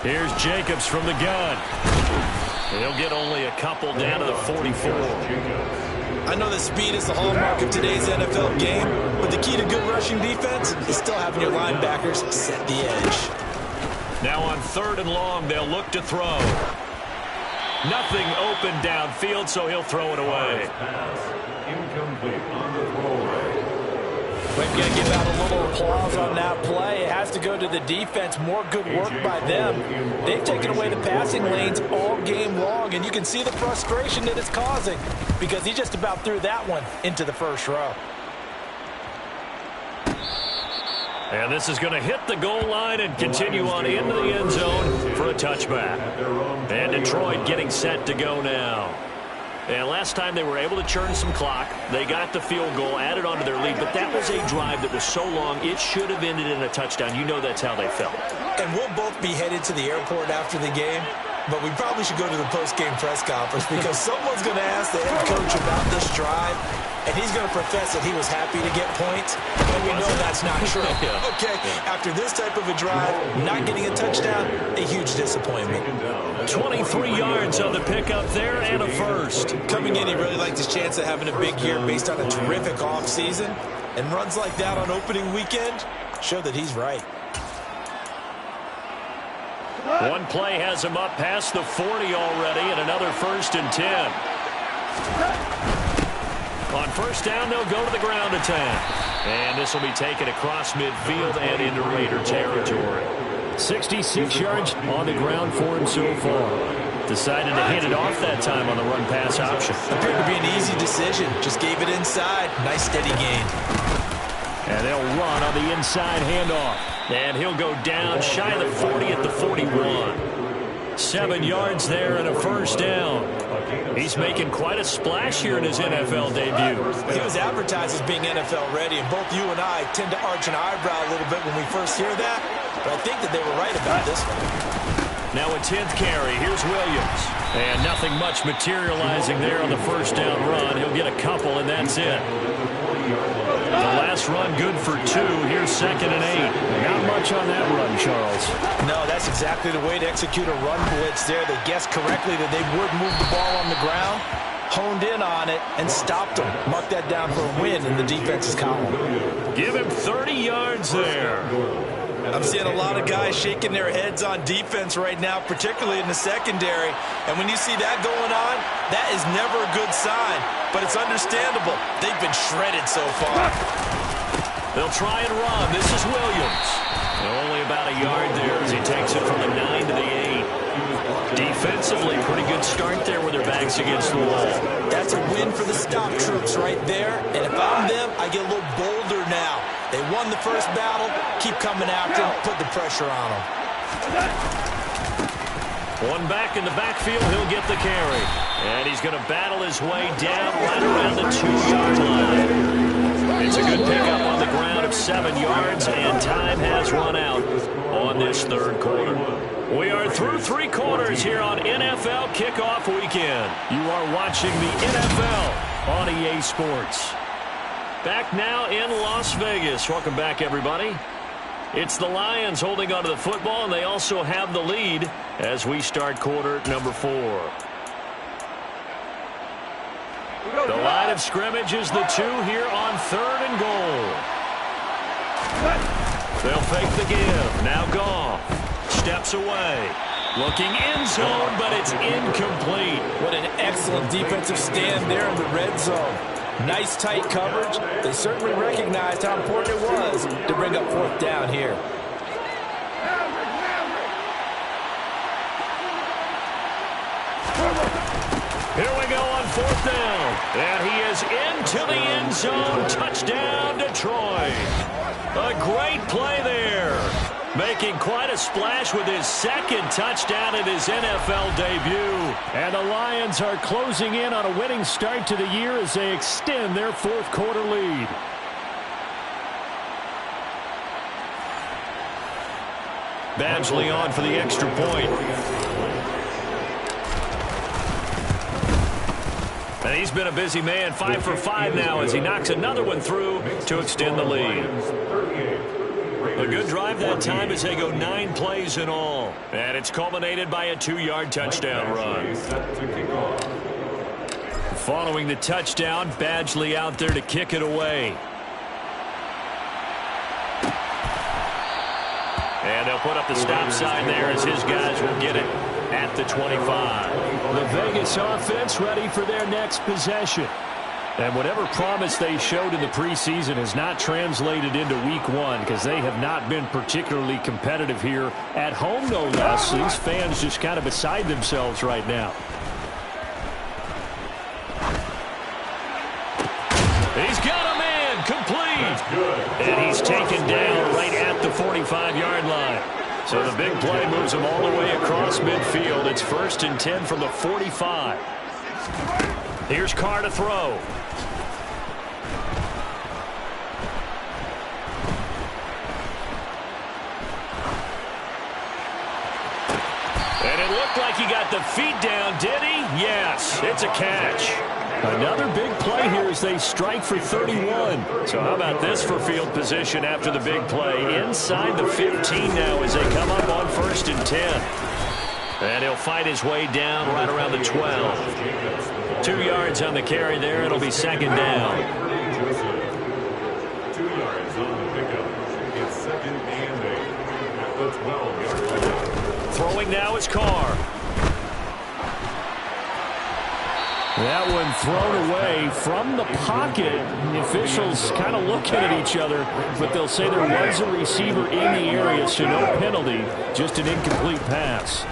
Here's Jacobs from the gun. He'll get only a couple down to the 44. I know that speed is the hallmark of today's NFL game, but the key to good rushing defense is still having your linebackers set the edge. Now on 3rd and long, they'll look to throw. Nothing open downfield, so he'll throw it away. Incomplete on the throwaway. We've got to give out a little applause on that play. It has to go to the defense. More good work by them. They've taken away the passing lanes all game long, and you can see the frustration that it's causing because he just about threw that one into the first row. And this is going to hit the goal line and continue on into the end zone for a touchback. And Detroit getting set to go now. And last time they were able to churn some clock. They got the field goal, added onto their lead, but that was a drive that was so long, it should have ended in a touchdown. You know that's how they felt. And we'll both be headed to the airport after the game, but we probably should go to the post-game press conference because someone's going to ask the head coach about this drive, and he's going to profess that he was happy to get points, but we know that's not true. Okay, after this type of a drive, not getting a touchdown, a huge disappointment. 23 yards on the pickup there and a first. Coming in, he really liked his chance of having a big year based on a terrific offseason, and runs like that on opening weekend show that he's right. One play has him up past the 40 already, and another 1st and 10. On 1st down, they'll go to the ground attack. And this will be taken across midfield and into Raider territory. 66 yards on the ground for him so far. Decided to hand it off that time on the run-pass option. Appeared to be an easy decision. Just gave it inside. Nice steady gain. And they'll run on the inside handoff. And he'll go down shy of the 40 at the 41. 7 yards there and a 1st down. He's making quite a splash here in his NFL debut. He was advertised as being NFL ready, and both you and I tend to arch an eyebrow a little bit when we first hear that, but I think that they were right about this one. Now a 10th carry. Here's Williams. And nothing much materializing there on the 1st down run. He'll get a couple, and that's it. The last run good for 2. Here's 2nd and 8. Not much on that run, Charles. No, that's exactly the way to execute a run blitz there. They guessed correctly that they would move the ball on the ground, honed in on it, and stopped them. Mark that down for a win in the defense's column. Give him 30 yards there. I'm seeing a lot of guys shaking their heads on defense right now, particularly in the secondary. And when you see that going on, that is never a good sign. But it's understandable. They've been shredded so far. They'll try and run. This is Williams. And only about a yard there as he takes it from the 9 to the 8. Defensively, pretty good start there with their backs against the wall. That's a win for the stop troops right there. And if I'm them, I get a little bolder now. They won the first battle. Keep coming after them. Put the pressure on them. One back in the backfield. He'll get the carry. And he's going to battle his way down right around the 2-yard line. It's a good pickup on the ground of 7 yards, and time has run out on this 3rd quarter. We are through 3 quarters here on NFL Kickoff Weekend. You are watching the NFL on EA Sports. Back now in Las Vegas. Welcome back, everybody. It's the Lions holding onto the football, and they also have the lead as we start quarter number 4. The line of scrimmage is the 2 here on 3rd and goal. They'll fake the give. Now Goff steps away. Looking end zone, but it's incomplete. What an excellent defensive stand there in the red zone. Nice tight coverage. They certainly recognized how important it was to bring up 4th down here. Here we go on 4th down. And he is into the end zone. Touchdown, Detroit. A great play there. Making quite a splash with his 2nd touchdown in his NFL debut. And the Lions are closing in on a winning start to the year as they extend their 4th quarter lead. Badgley on for the extra point. And he's been a busy man, 5 for 5 now as he knocks another one through to extend the lead. A good drive that time as they go 9 plays in all. And it's culminated by a 2-yard touchdown run. Following the touchdown, Badgley out there to kick it away. And they'll put up the stop sign there as his guys will get it at the 25. The Vegas offense ready for their next possession. And whatever promise they showed in the preseason has not translated into week 1 because they have not been particularly competitive here at home, no less. These fans just kind of beside themselves right now. He's got a man complete. And he's taken down right at the 45-yard line. So the big play moves him all the way across midfield. It's 1st and 10 from the 45. Here's Carr to throw. And it looked like he got the feet down, did he? Yes, it's a catch. Another big play here as they strike for 31. So how about this for field position after the big play? Inside the 15 now as they come up on 1st and 10. And he'll fight his way down right around the 12. 2 yards on the carry there. It'll be 2nd down. 2 yards on the pickup. It's 2nd and 8 at the 12-yard line. Throwing now is Carr. That one thrown away from the pocket. The officials kind of looking at each other, but they'll say there was a receiver in the area, so no penalty, just an incomplete pass.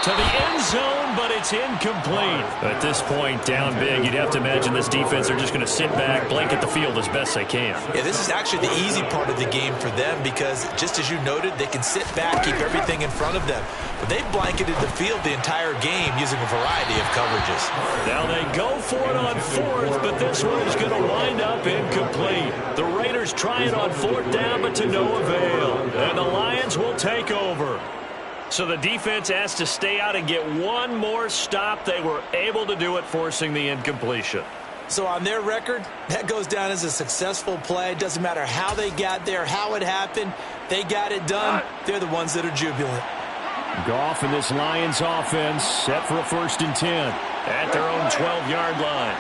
To the end zone, but it's incomplete. At this point, down big, you'd have to imagine this defense, they're just going to sit back, blanket the field as best they can. Yeah, this is actually the easy part of the game for them because, just as you noted, they can sit back, keep everything in front of them. But they've blanketed the field the entire game using a variety of coverages. Now they go for it on 4th, but this one is going to wind up incomplete. The Raiders try it on 4th down, but to no avail. And the Lions will take over. So the defense has to stay out and get one more stop. They were able to do it, forcing the incompletion. So on their record, that goes down as a successful play. It doesn't matter how they got there, how it happened. They got it done. They're the ones that are jubilant. Goff and this Lions offense set for a 1st and 10. At their own 12-yard line.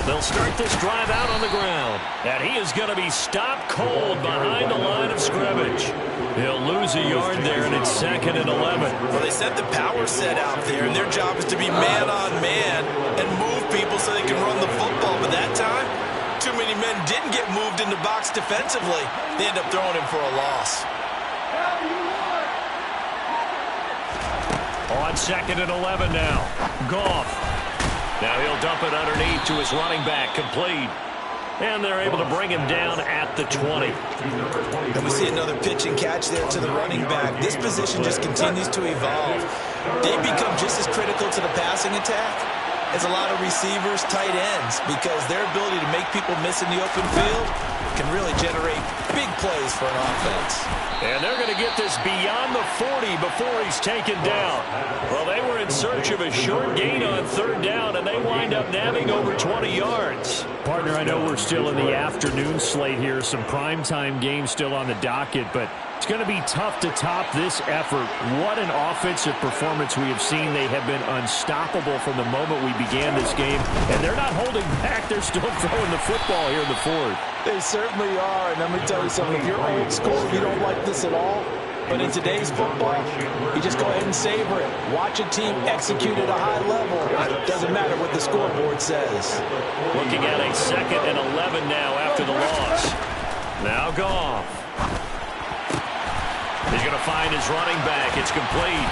They'll start this drive out on the ground. And he is going to be stopped cold behind the line of scrimmage. He'll lose a yard there, and it's 2nd and 11. Well, they sent the power set out there, and their job is to be man-on-man and move people so they can run the football. But that time, too many men didn't get moved in the box defensively. They end up throwing him for a loss. On 2nd and 11 now. Goff. Now he'll dump it underneath to his running back, complete. And they're able to bring him down at the 20. And we see another pitch and catch there to the running back. This position just continues to evolve. They become just as critical to the passing attack as a lot of receivers, tight ends, because their ability to make people miss in the open field can really generate big plays for an offense. And they're going to get this beyond the 40 before he's taken down. Well, they were in search of a short gain on 3rd down, and they wind up nabbing over 20 yards. Partner, I know we're still in the afternoon slate here. Some primetime games still on the docket, but it's going to be tough to top this effort. What an offensive performance we have seen. They have been unstoppable from the moment we began this game, and they're not holding back. They're still throwing the football here in the 4th. They certainly are, and let me tell you something. If you're old school, you don't like this at all. But in today's football, you just go ahead and savor it. Watch a team execute at a high level. It doesn't matter what the scoreboard says. Looking at a 2nd and 11 now after the loss. Now Goff. He's going to find his running back. It's complete.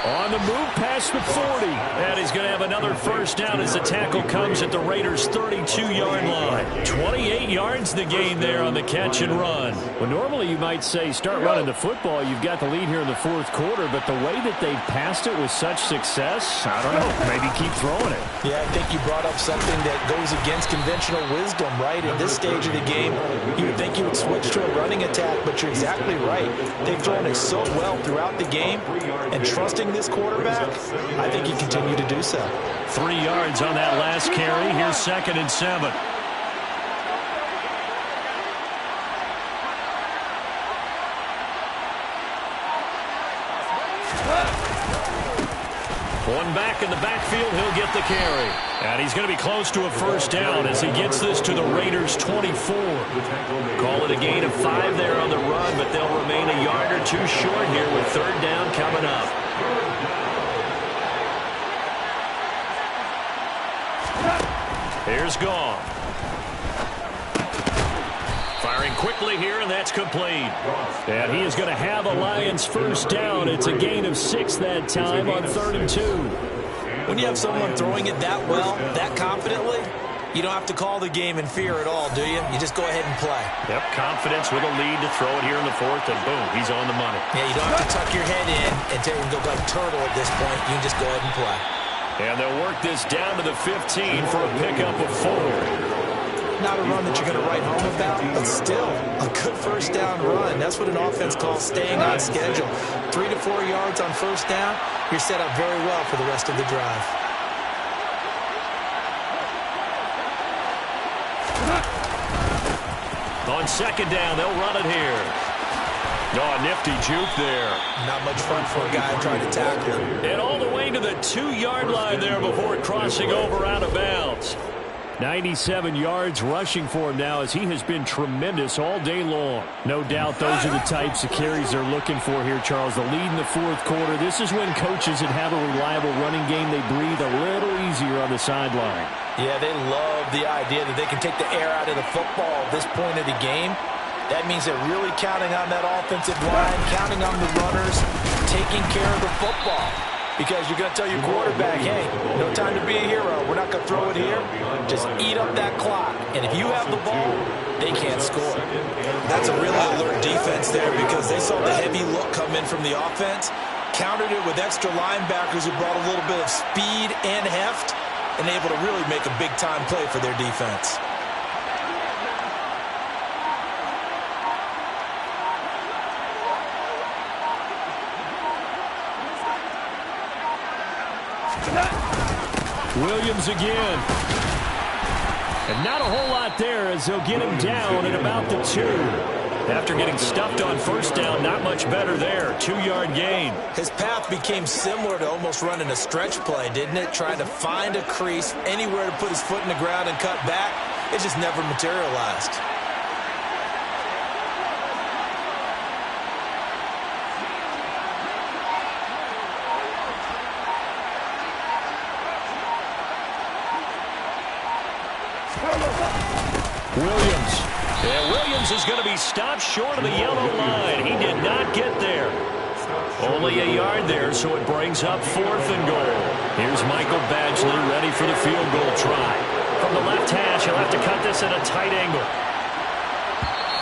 On the move past the 40. And he's going to have another first down as the tackle comes at the Raiders' 32-yard line. 28 yards the gain there on the catch and run. Well, normally you might say start running the football. You've got the lead here in the fourth quarter, but the way that they've passed it with such success, I don't know, maybe keep throwing it. Yeah, I think you brought up something that goes against conventional wisdom, right? In this stage of the game, you would think you would switch to a running attack, but you're exactly right. They've thrown it so well throughout the game, and trusting this quarterback, I think you continue to do so. 3 yards on that last carry. Here's 2nd and 7. One back in the backfield, he'll get the carry. And he's going to be close to a first down as he gets this to the Raiders' 24. Call it a gain of 5 there on the run, but they'll remain a yard or two short here with 3rd down coming up. Here's Goff. Firing quickly here, and that's complete. And he is going to have a Lions first down. It's a gain of 6 that time on 3rd and 2. When you have someone throwing it that well, that confidently, you don't have to call the game in fear at all, do you? You just go ahead and play. Yep, confidence with a lead to throw it here in the 4th, and boom, he's on the money. Yeah, you don't have to tuck your head in and go like turtle at this point. You can just go ahead and play. And they'll work this down to the 15 for a pickup of 4. Not a run that you're going to write home about, but still a good first down run. That's what an offense calls staying on schedule. 3 to 4 yards on first down, you're set up very well for the rest of the drive. On 2nd down, they'll run it here. Oh, a nifty juke there. Not much fun for a guy trying to tackle him. And all the way to the 2-yard line there before crossing over out of bounds. 97 yards rushing for him now as he has been tremendous all day long. No doubt those are the types of carries they're looking for here, Charles. The lead in the 4th quarter. This is when coaches that have a reliable running game, they breathe a little easier on the sideline. Yeah, they love the idea that they can take the air out of the football at this point of the game. That means they're really counting on that offensive line, counting on the runners, taking care of the football. Because you're going to tell your quarterback, hey, no time to be a hero. We're not going to throw it here. Just eat up that clock. And if you have the ball, they can't score. That's a really alert defense there because they saw the heavy look come in from the offense, countered it with extra linebackers who brought a little bit of speed and heft, and able to really make a big-time play for their defense. Williams again. And not a whole lot there as they'll get him down at about the 2. After getting stuffed on first down, not much better there. 2-yard gain. His path became similar to almost running a stretch play, didn't it? Trying to find a crease, anywhere to put his foot in the ground and cut back. It just never materialized. Williams. And Williams is going to be stopped short of the yellow line. He did not get there. Only a yard there, so it brings up 4th and goal. Here's Michael Badgley ready for the field goal try. From the left hash, he'll have to cut this at a tight angle.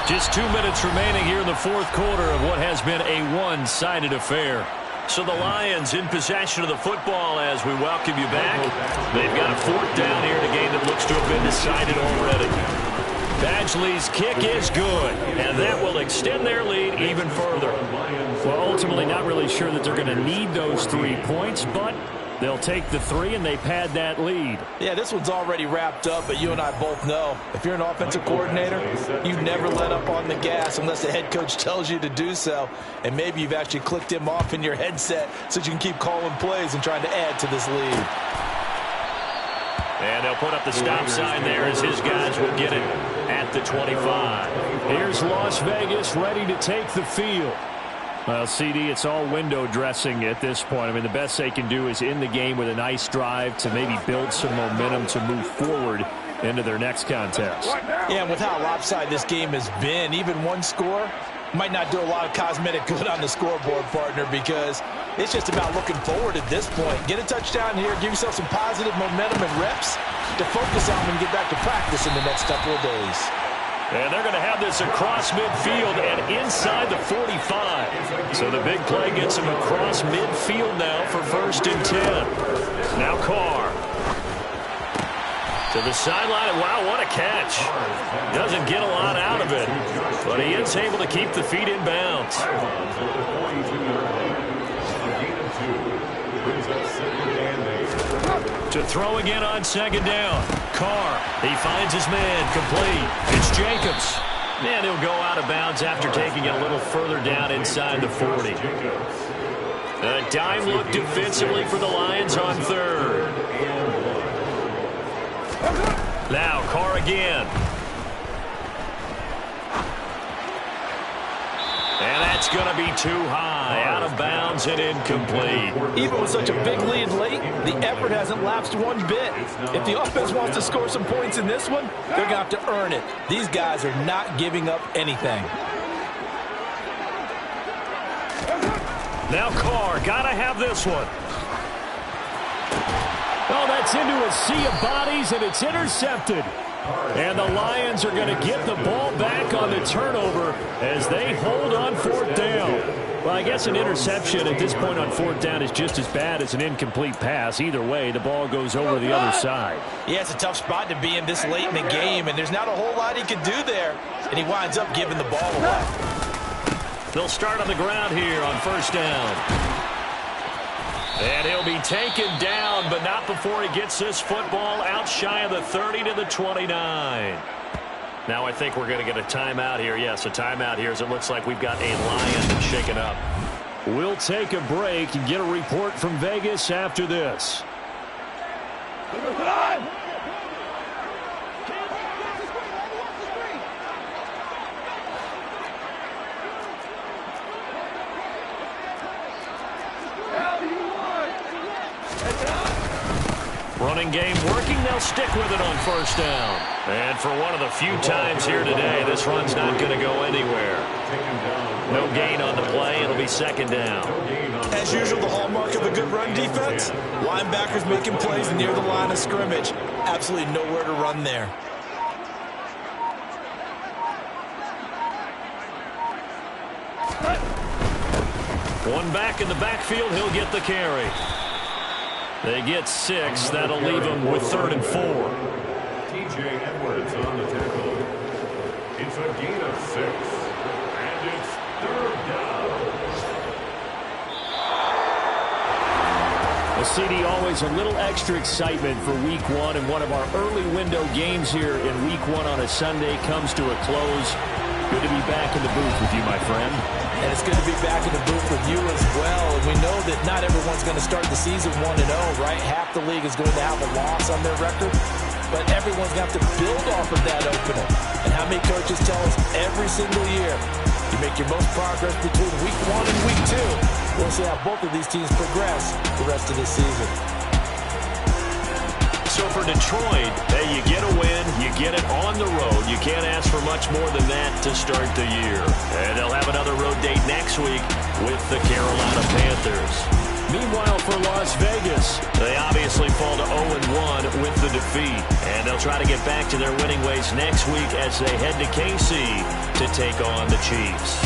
Just 2 minutes remaining here in the 4th quarter of what has been a one-sided affair. So the Lions in possession of the football as we welcome you back. They've got a 4th down here in a game that looks to have been decided already. Badgley's kick is good, and that will extend their lead even further. Well, ultimately not really sure that they're going to need those 3 points, but they'll take the 3 and they pad that lead. Yeah, this one's already wrapped up, but you and I both know if you're an offensive coordinator, you never let up on the gas unless the head coach tells you to do so. And maybe you've actually clicked him off in your headset so you can keep calling plays and trying to add to this lead. And they'll put up the stop sign there as his guys will get it at the 25. Here's Las Vegas ready to take the field. Well, CD, it's all window dressing at this point. I mean, the best they can do is in the game with a nice drive to maybe build some momentum to move forward into their next contest. Yeah, and with how lopsided this game has been, even one score might not do a lot of cosmetic good on the scoreboard, partner, because It's just about looking forward at this point. Get a touchdown here, give yourself some positive momentum and reps to focus on when you get back to practice in the next couple of days. And they're going to have this across midfield and inside the 45. So the big play gets him across midfield now for 1st and 10. Now Carr. To the sideline, and wow, what a catch. Doesn't get a lot out of it, but he is able to keep the feet in bounds. To throw again on 2nd down. Carr, he finds his man, complete. It's Jacobs. And he'll go out of bounds after taking it a little further down inside the 40. A dime look defensively for the Lions on 3rd. Now Carr again. And that's going to be too high, out of bounds and incomplete. Even with such a big lead late, the effort hasn't lapsed one bit. If the offense wants to score some points in this one, they're going to have to earn it. These guys are not giving up anything. Now Carr, got to have this one. Oh, that's into a sea of bodies, and it's intercepted. And the Lions are going to get the ball back on the turnover as they hold on 4th down. Well, I guess an interception at this point on 4th down is just as bad as an incomplete pass. Either way, the ball goes over the other side. Yeah, it's a tough spot to be in this late in the game, and there's not a whole lot he can do there. And he winds up giving the ball away. They'll start on the ground here on 1st down. And he'll be taken down, but not before he gets this football out shy of the 30 to the 29. Now I think we're going to get a timeout here. Yes, a timeout here as it looks like we've got a Lion shaken up. We'll take a break and get a report from Vegas after this. Running game working. They'll stick with it on 1st down. And for one of the few times here today, this run's not going to go anywhere. No gain on the play. It'll be 2nd down. As usual, the hallmark of a good run defense, linebackers making plays near the line of scrimmage. Absolutely nowhere to run there. One back in the backfield. He'll get the carry. They get 6. That'll leave them with 3rd and 4. TJ Edwards on the tackle. It's a gain of 6. And it's 3rd down. Well, CD, always a little extra excitement for Week 1. And one of our early window games here in Week 1 on a Sunday comes to a close. Good to be back in the booth with you, my friend. And it's good to be back in the booth with you as well. And we know that not everyone's going to start the season 1-0, right? Half the league is going to have a loss on their record. But everyone's going to have to build off of that opener. And how many coaches tell us every single year, you make your most progress between Week 1 and Week 2. We'll see how both of these teams progress the rest of this season. So for Detroit, hey, you get a win, you get it on the road. You can't ask for much more than that to start the year. And they'll have another road date next week with the Carolina Panthers. Meanwhile, for Las Vegas, they obviously fall to 0-1 with the defeat. And they'll try to get back to their winning ways next week as they head to KC to take on the Chiefs.